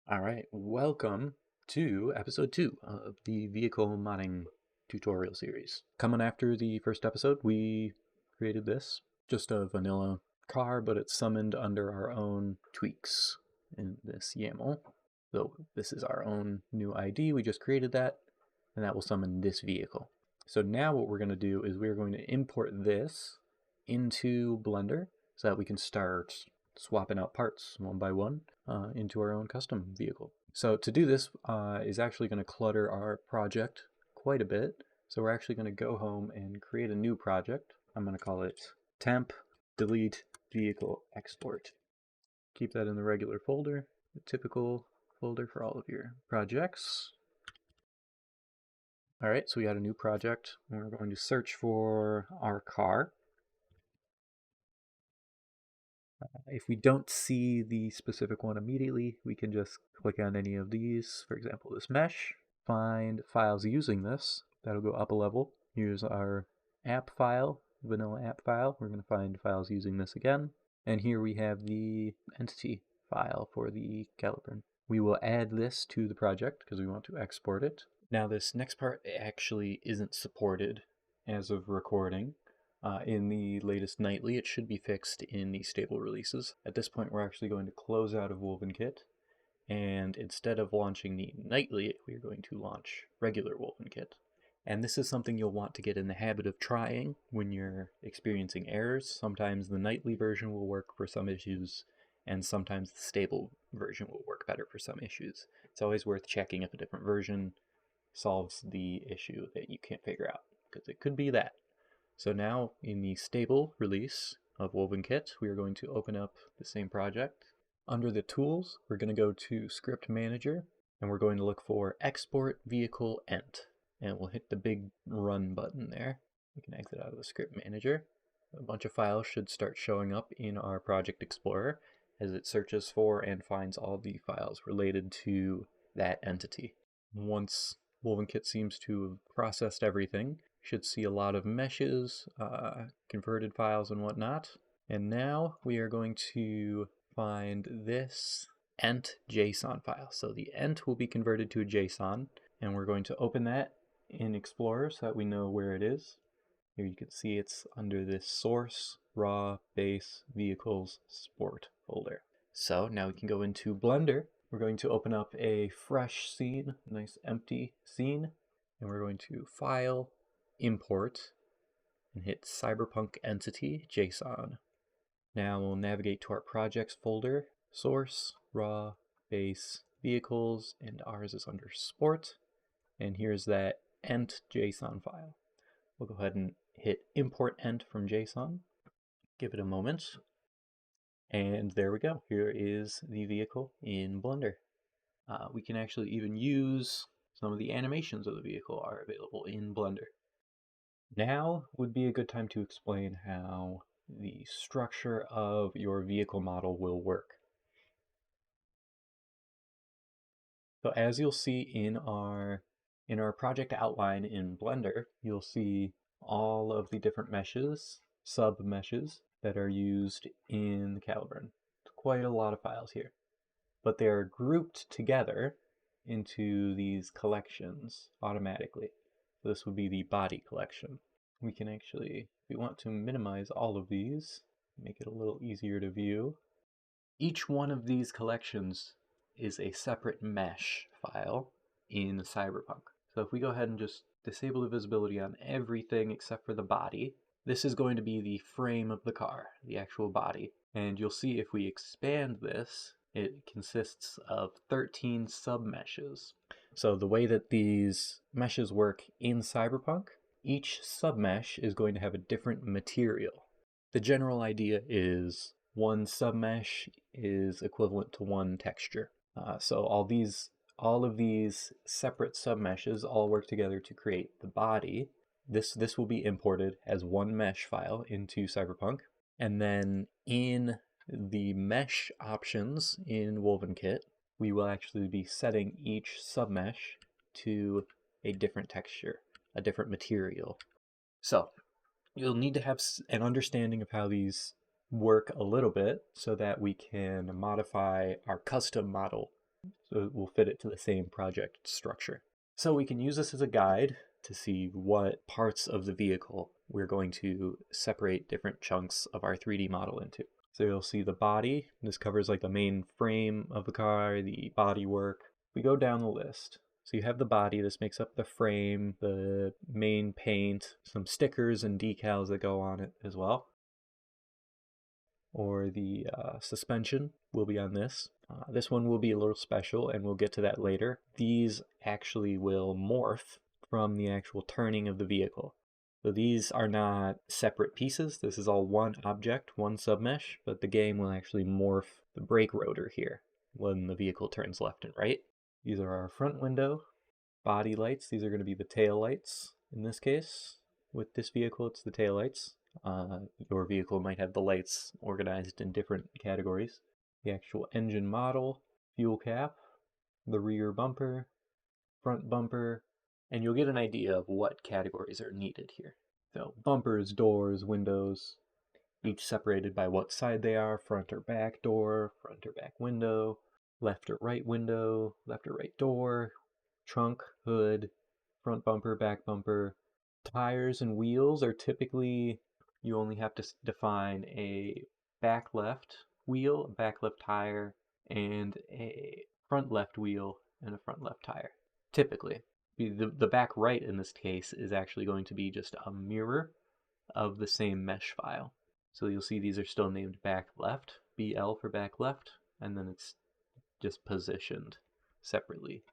All right, welcome to episode 2 of the vehicle modding tutorial series. Coming after the first episode, we created this, just a vanilla car, but it's summoned under our own tweaks in this YAML. So this is our own new ID, we just created that, and that will summon this vehicle. So now what we're going to do is we're going to import this into Blender so that we can start swapping out parts one by one into our own custom vehicle. So to do this is actually going to clutter our project quite a bit. So we're actually going to go home and create a new project. I'm going to call it temp delete vehicle export. Keep that in the regular folder, the typical folder for all of your projects. All right, so we got a new project. We're going to search for our car. If we don't see the specific one immediately, we can just click on any of these. For example, this mesh, find files using this. That'll go up a level. Here's our app file, vanilla app file. We're going to find files using this again. And here we have the entity file for the Caliburn. We will add this to the project because we want to export it. Now this next part actually isn't supported as of recording. In the latest nightly, it should be fixed in the stable releases. At this point, we're actually going to close out of Wolvenkit, and instead of launching the nightly, we're going to launch regular Wolvenkit. And this is something you'll want to get in the habit of trying when you're experiencing errors. Sometimes the nightly version will work for some issues, and sometimes the stable version will work better for some issues. It's always worth checking if a different version solves the issue that you can't figure out, because it could be that. So now in the stable release of Wolvenkit, we are going to open up the same project. Under the tools, we're going to go to script manager and we're going to look for export vehicle ent. And we'll hit the big run button there. We can exit out of the script manager. A bunch of files should start showing up in our project explorer as it searches for and finds all the files related to that entity. Once Wolvenkit seems to have processed everything, should see a lot of meshes, converted files and whatnot. And now we are going to find this ent JSON file. So the ent will be converted to a JSON, and we're going to open that in Explorer so that we know where it is. Here you can see it's under this source, raw, base, vehicles, sport folder. So now we can go into Blender. We're going to open up a fresh scene, nice empty scene, and we're going to File, Import, and hit Cyberpunk Entity JSON. Now we'll navigate to our projects folder, source, raw, base, vehicles, and ours is under sport. And here's that ent JSON file. We'll go ahead and hit import ent from JSON. Give it a moment. And there we go. Here is the vehicle in Blender. We can actually even use some of the animations of the vehicle are available in Blender. Now would be a good time to explain how the structure of your vehicle model will work. So as you'll see in our project outline in Blender, you'll see all of the different meshes, sub-meshes, that are used in the Caliburn. It's quite a lot of files here. But they are grouped together into these collections automatically. So this would be the body collection. We can actually, if we want to minimize all of these, make it a little easier to view. Each one of these collections is a separate mesh file in Cyberpunk. So if we go ahead and just disable the visibility on everything except for the body, this is going to be the frame of the car, the actual body. And you'll see if we expand this, it consists of 13 submeshes. So the way that these meshes work in Cyberpunk, each submesh is going to have a different material. The general idea is one submesh is equivalent to one texture. So all of these separate submeshes all work together to create the body. This will be imported as one mesh file into Cyberpunk. And then in the mesh options in Wolvenkit, we will actually be setting each submesh to a different texture, a different material. So you'll need to have an understanding of how these work a little bit so that we can modify our custom model So we'll fit it to the same project structure. So we can use this as a guide to see what parts of the vehicle we're going to separate different chunks of our 3D model into. So you'll see the body. This covers like the main frame of the car, the body work. We go down the list. So you have the body. This makes up the frame, the main paint, some stickers and decals that go on it as well. Or the suspension will be on this. This one will be a little special, and we'll get to that later. These actually will morph from the actual turning of the vehicle. So these are not separate pieces. This is all one object, one submesh, but the game will actually morph the brake rotor here when the vehicle turns left and right. These are our front window, body lights. These are going to be the tail lights in this case. With this vehicle, it's the tail lights. Your vehicle might have the lights organized in different categories. The actual engine model, fuel cap, the rear bumper, front bumper, and you'll get an idea of what categories are needed here. So bumpers, doors, windows, each separated by what side they are, front or back door, front or back window, left or right window, left or right door, trunk, hood, front bumper, back bumper. Tires and wheels are typically, you only have to define a back left wheel, a back left tire, and a front left wheel and a front left tire. Typically. The back right in this case is actually going to be just a mirror of the same mesh file. So you'll see these are still named back left, BL for back left, and then it's just positioned separately.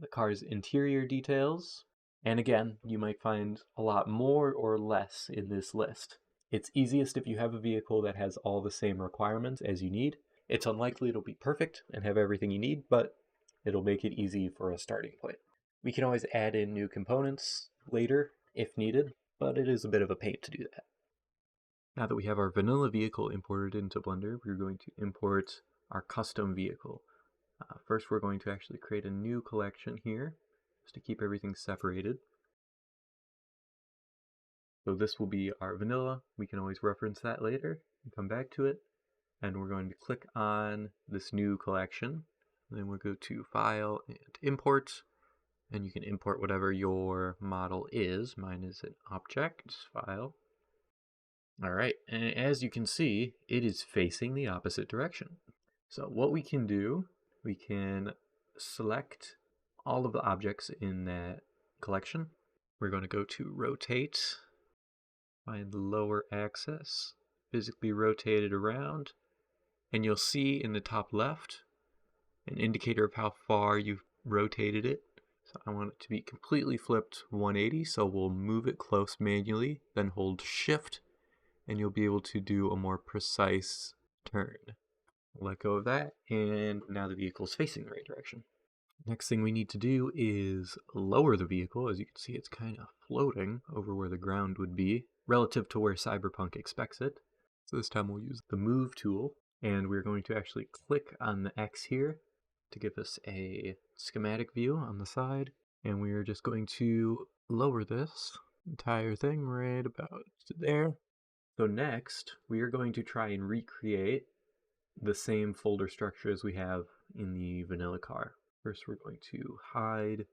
The car's interior details, and again, you might find a lot more or less in this list. It's easiest if you have a vehicle that has all the same requirements as you need. It's unlikely it'll be perfect and have everything you need, but it'll make it easy for a starting point. We can always add in new components later if needed, but it is a bit of a pain to do that. Now that we have our vanilla vehicle imported into Blender, we're going to import our custom vehicle. First, we're going to actually create a new collection here, just to keep everything separated. So this will be our vanilla. We can always reference that later and come back to it. And we're going to click on this new collection. Then we'll go to File and Import. And you can import whatever your model is. Mine is an object file. All right, and as you can see, it is facing the opposite direction. So what we can do, we can select all of the objects in that collection. We're going to go to Rotate, find the lower axis, physically rotate it around, and you'll see in the top left an indicator of how far you've rotated it. So I want it to be completely flipped 180, so we'll move it close manually, then hold Shift, and you'll be able to do a more precise turn. Let go of that, and now the vehicle is facing the right direction. Next thing we need to do is lower the vehicle. As you can see, it's kind of floating over where the ground would be relative to where Cyberpunk expects it. So this time we'll use the Move tool, and we're going to actually click on the X here to give us a schematic view on the side, and we're just going to lower this entire thing right about to there. So next, we are going to try and recreate the same folder structure as we have in the vanilla car. First, we're going to hide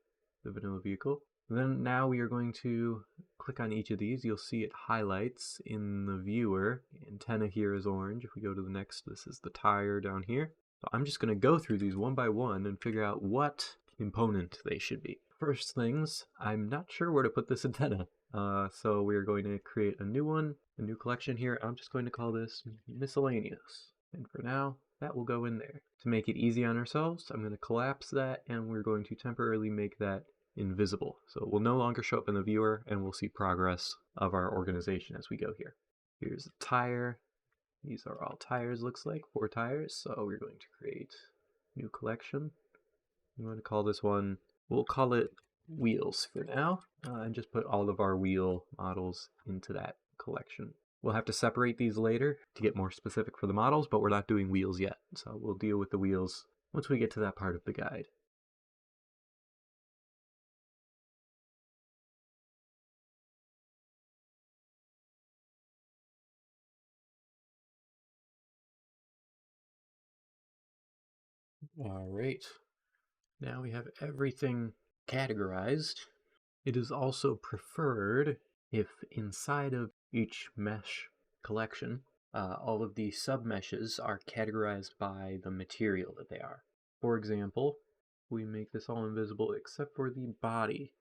the vanilla vehicle. Then now we are going to click on each of these. You'll see it highlights in the viewer. The antenna here is orange. If we go to the next, this is the tire down here. So I'm just going to go through these one by one and figure out what component they should be. First things, I'm not sure where to put this antenna. So we're going to create a new one, a new collection here. I'm just going to call this miscellaneous. And for now, that will go in there. To make it easy on ourselves, I'm going to collapse that, and we're going to temporarily make that invisible. So it will no longer show up in the viewer, and we'll see progress of our organization as we go here. Here's the tire. These are all tires, looks like, 4 tires. So we're going to create a new collection. I'm going to call this one, we'll call it wheels for now, and just put all of our wheel models into that collection. We'll have to separate these later to get more specific for the models, but we're not doing wheels yet. So we'll deal with the wheels once we get to that part of the guide. All right, now we have everything categorized. It is also preferred if inside of each mesh collection, all of the submeshes are categorized by the material that they are. For example, we make this all invisible except for the body.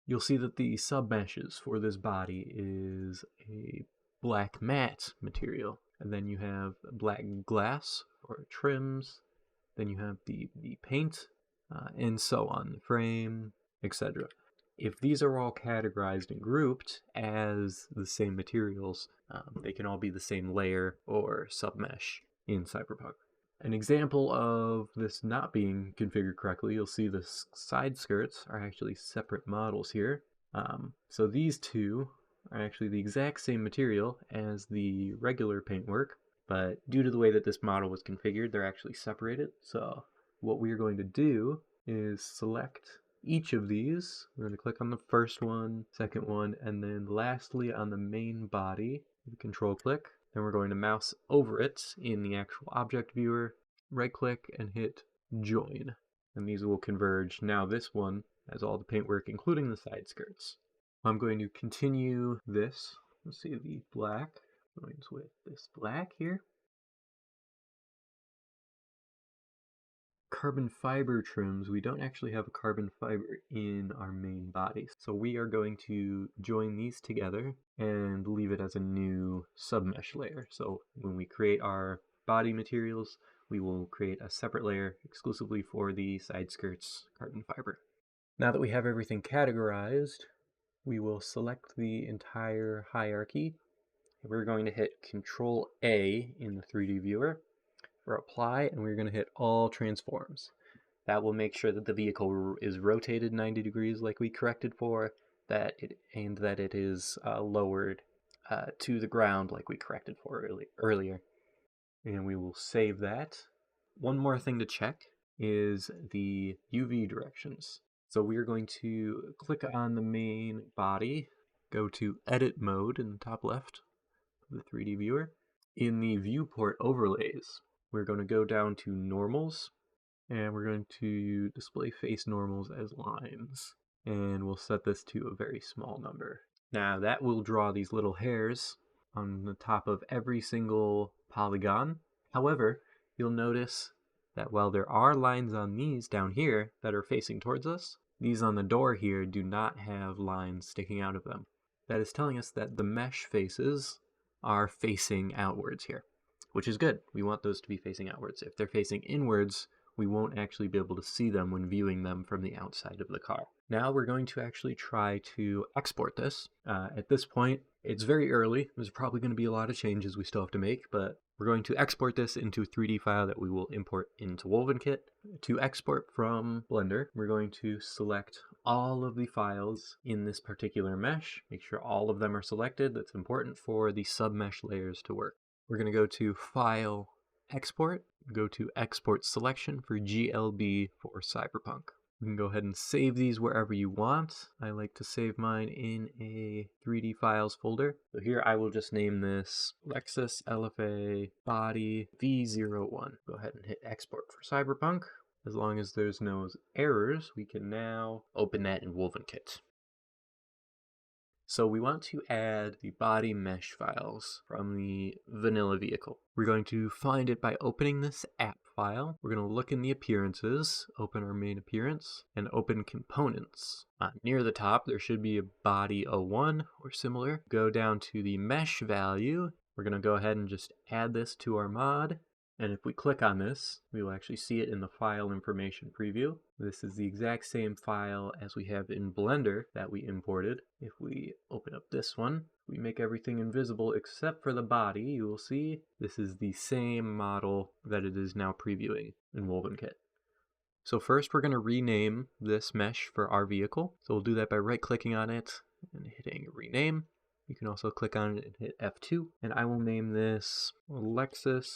You'll see that the submeshes for this body is a black matte material, and then you have black glass for trims, then you have the paint, and so on, the frame, etc. If these are all categorized and grouped as the same materials, they can all be the same layer or submesh in Cyberpunk. An example of this not being configured correctly, you'll see the side skirts are actually separate models here. So these two are actually the exact same material as the regular paintwork, but due to the way that this model was configured, they're actually separated. So what we're going to do is select each of these. We're going to click on the first one, second one, and then lastly on the main body, control click. Then we're going to mouse over it in the actual object viewer, right click and hit join. And these will converge. Now this one has all the paintwork, including the side skirts. I'm going to continue this. Let's see the black. Going with this black here. Carbon fiber trims, we don't actually have a carbon fiber in our main body. So we are going to join these together and leave it as a new submesh layer. So when we create our body materials, we will create a separate layer exclusively for the side skirts carbon fiber. Now that we have everything categorized, we will select the entire hierarchy. We're going to hit Control A in the 3D viewer for apply, and we're going to hit all transforms. That will make sure that the vehicle is rotated 90 degrees like we corrected for, and that it is lowered to the ground like we corrected for earlier. And we will save that. One more thing to check is the UV directions. So we are going to click on the main body, go to edit mode in the top left of the 3D viewer. In the viewport overlays, we're going to go down to normals, and we're going to display face normals as lines. And we'll set this to a very small number. Now that will draw these little hairs on the top of every single polygon. However, you'll notice that while there are lines on these down here that are facing towards us, these on the door here do not have lines sticking out of them. That is telling us that the mesh faces are facing outwards here, which is good. We want those to be facing outwards. If they're facing inwards, we won't actually be able to see them when viewing them from the outside of the car. Now we're going to actually try to export this. At this point, it's very early. There's probably going to be a lot of changes we still have to make, but we're going to export this into a 3D file that we will import into Wolvenkit. To export from Blender, we're going to select all of the files in this particular mesh. Make sure all of them are selected. That's important for the submesh layers to work. We're going to go to File, Export, go to Export Selection for GLB for Cyberpunk. You can go ahead and save these wherever you want. I like to save mine in a 3D files folder. So here I will just name this Lexus LFA Body V01. Go ahead and hit Export for Cyberpunk. As long as there's no errors, we can now open that in Wolvenkit. So we want to add the body mesh files from the vanilla vehicle. We're going to find it by opening this app file. We're going to look in the appearances, open our main appearance, and open components. Near the top, there should be a body 01 or similar. Go down to the mesh value. We're going to go ahead and just add this to our mod. And if we click on this, we will actually see it in the file information preview. This is the exact same file as we have in Blender that we imported. If we open up this one, we make everything invisible except for the body. You will see this is the same model that it is now previewing in Wolvenkit. So first we're going to rename this mesh for our vehicle. So we'll do that by right-clicking on it and hitting rename. You can also click on it and hit F2. And I will name this Lexus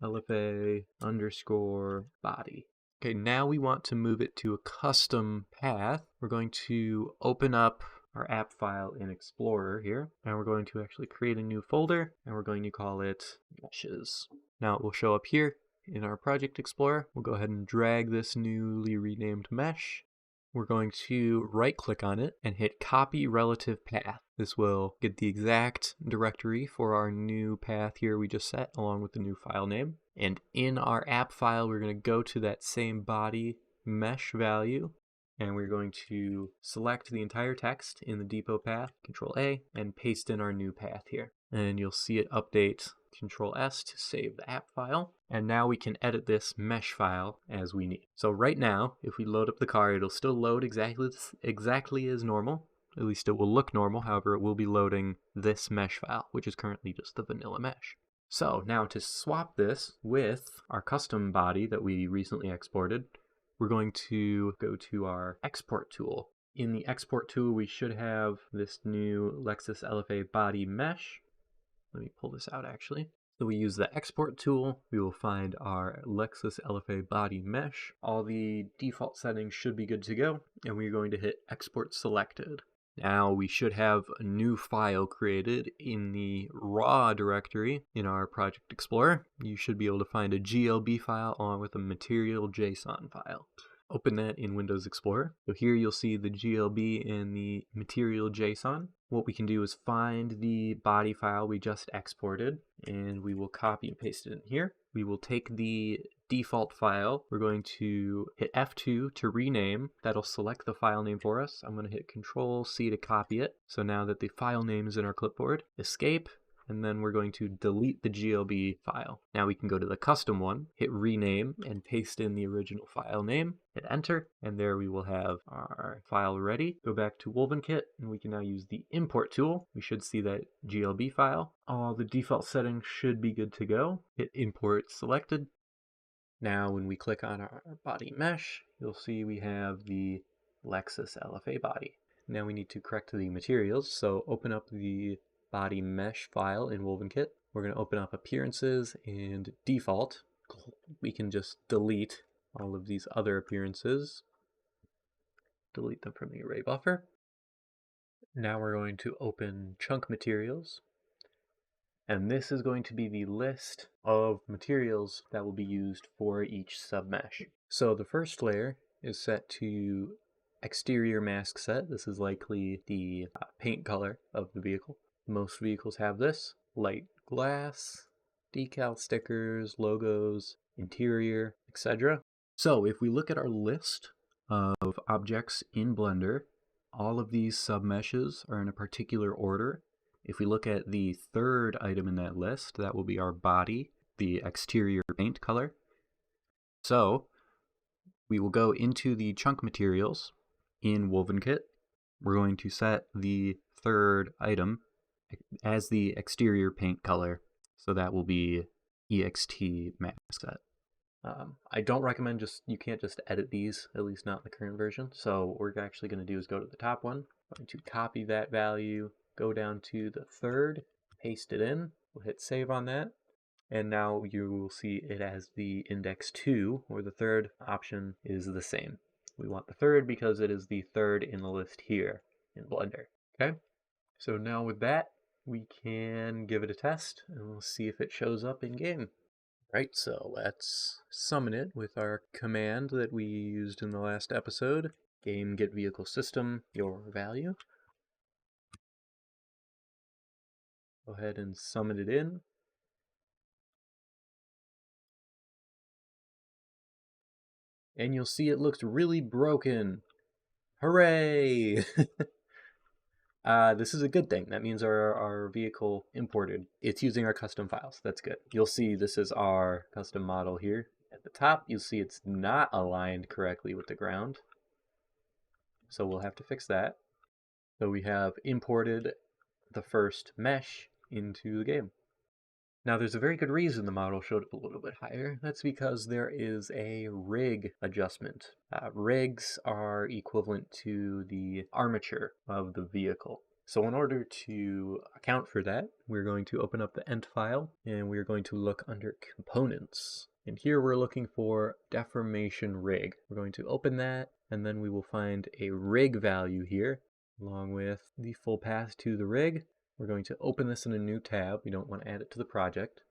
LFA underscore body. Okay, now we want to move it to a custom path. We're going to open up our app file in Explorer here, and we're going to actually create a new folder, and we're going to call it meshes. Now it will show up here. in our Project Explorer, we'll go ahead and drag this newly renamed mesh. We're going to right click on it and hit copy relative path. This will get the exact directory for our new path here we just set along with the new file name. And in our app file, we're going to go to that same body mesh value, and we're going to select the entire text in the depot path, Control A, and paste in our new path here. And you'll see it update. Control S to save the app file. And now we can edit this mesh file as we need. So right now, if we load up the car, it'll still load exactly as normal. At least it will look normal. However, it will be loading this mesh file, which is currently just the vanilla mesh. So now to swap this with our custom body that we recently exported, we're going to go to our export tool. In the export tool, we should have this new Lexus LFA body mesh. Let me pull this out actually. So we use the export tool, we will find our Lexus LFA body mesh. All the default settings should be good to go, and we're going to hit export selected. Now we should have a new file created in the raw directory in our Project Explorer. You should be able to find a GLB file along with a material JSON file. Open that in Windows Explorer. So here you'll see the GLB and the material JSON. What we can do is find the body file we just exported, and we will copy and paste it in here. We will take the default file. We're going to hit F2 to rename. That'll select the file name for us. I'm going to hit Control C to copy it. So now that the file name is in our clipboard, escape, and then we're going to delete the GLB file. Now we can go to the custom one, hit rename, and paste in the original file name, hit enter, and there we will have our file ready. Go back to Wolvenkit, and we can now use the import tool. We should see that GLB file. All the default settings should be good to go. Hit import selected. Now when we click on our body mesh, you'll see we have the Lexus LFA body. Now we need to correct the materials, so open up the body mesh file in Wolvenkit. We're going to open up appearances and default. We can just delete all of these other appearances. Delete them from the array buffer. Now we're going to open chunk materials. And this is going to be the list of materials that will be used for each submesh. So the first layer is set to exterior mask set. This is likely the paint color of the vehicle. Most vehicles have this. Light glass, decal stickers, logos, interior, etc. So if we look at our list of objects in Blender, all of these submeshes are in a particular order. If we look at the third item in that list, that will be our body, the exterior paint color. So we will go into the chunk materials in Wolvenkit. We're going to set the third item as the exterior paint color. So that will be EXT mask set. I don't recommend you can't just edit these, at least not in the current version. So what we're actually going to do is go to the top one. I'm going to copy that value, go down to the third, paste it in. We'll hit save on that. And now you will see it as the index 2, where the third option is the same. We want the third because it is the third in the list here in Blender. Okay, so now with that, we can give it a test and we'll see if it shows up in game. Right, so let's summon it with our command that we used in the last episode. Game get vehicle system, your value. Go ahead and summon it in. And you'll see it looks really broken. Hooray! This is a good thing. That means our vehicle imported. It's using our custom files. That's good. You'll see this is our custom model here. At the top, you'll see it's not aligned correctly with the ground. So we'll have to fix that. So we have imported the first mesh into the game. Now there's a very good reason the model showed up a little bit higher. That's because there is a rig adjustment. Rigs are equivalent to the armature of the vehicle. So in order to account for that, we're going to open up the ent file and we're going to look under components. And here we're looking for deformation rig. We're going to open that and then we will find a rig value here along with the full path to the rig. We're going to open this in a new tab. We don't want to add it to the project.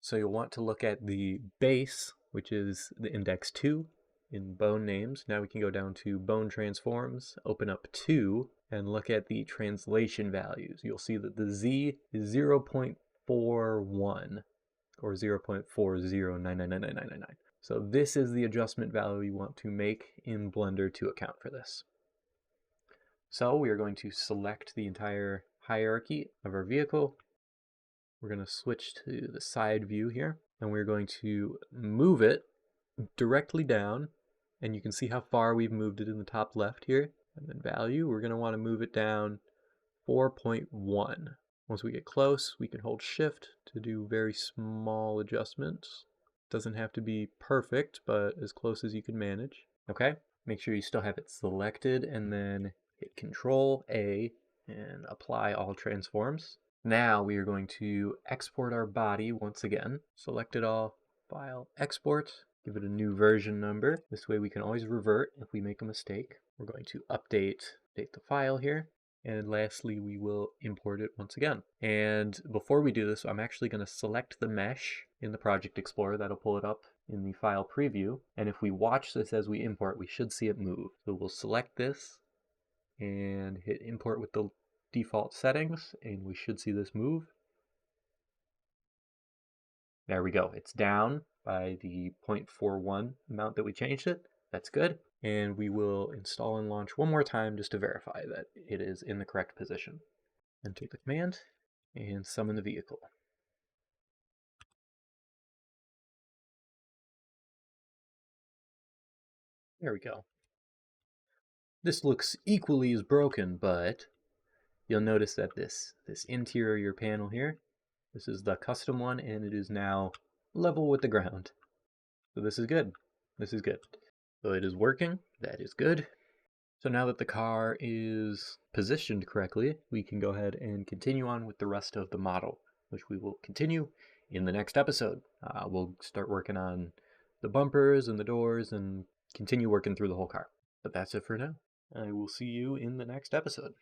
So you'll want to look at the base which is the index 2 in bone names. Now we can go down to bone transforms, open up 2, and look at the translation values. You'll see that the Z is 0.41 or 0.409999999. So this is the adjustment value you want to make in Blender to account for this. So we are going to select the entire hierarchy of our vehicle. We're going to switch to the side view here, and we're going to move it directly down, and you can see how far we've moved it in the top left here. And then value, we're going to want to move it down 4.1. Once we get close, we can hold shift to do very small adjustments. Doesn't have to be perfect, but as close as you can manage. Okay, make sure you still have it selected, and then hit Control A and apply all transforms. Now we are going to export our body once again. Select it all, file, export, give it a new version number. This way we can always revert if we make a mistake. We're going to update the file here. And lastly, we will import it once again. And before we do this, I'm actually going to select the mesh in the Project Explorer. That'll pull it up in the file preview. And if we watch this as we import, we should see it move. So we'll select this and hit import with the default settings, and we should see this move. There we go. It's down by the 0.41 amount that we changed it. That's good. And we will install and launch one more time just to verify that it is in the correct position. Enter the command and summon the vehicle. There we go. This looks equally as broken, but you'll notice that this interior panel here, this is the custom one, and it is now level with the ground. So this is good. This is good. So it is working. That is good. So now that the car is positioned correctly, we can go ahead and continue on with the rest of the model, which we will continue in the next episode. We'll start working on the bumpers and the doors and continue working through the whole car. But that's it for now. I will see you in the next episode.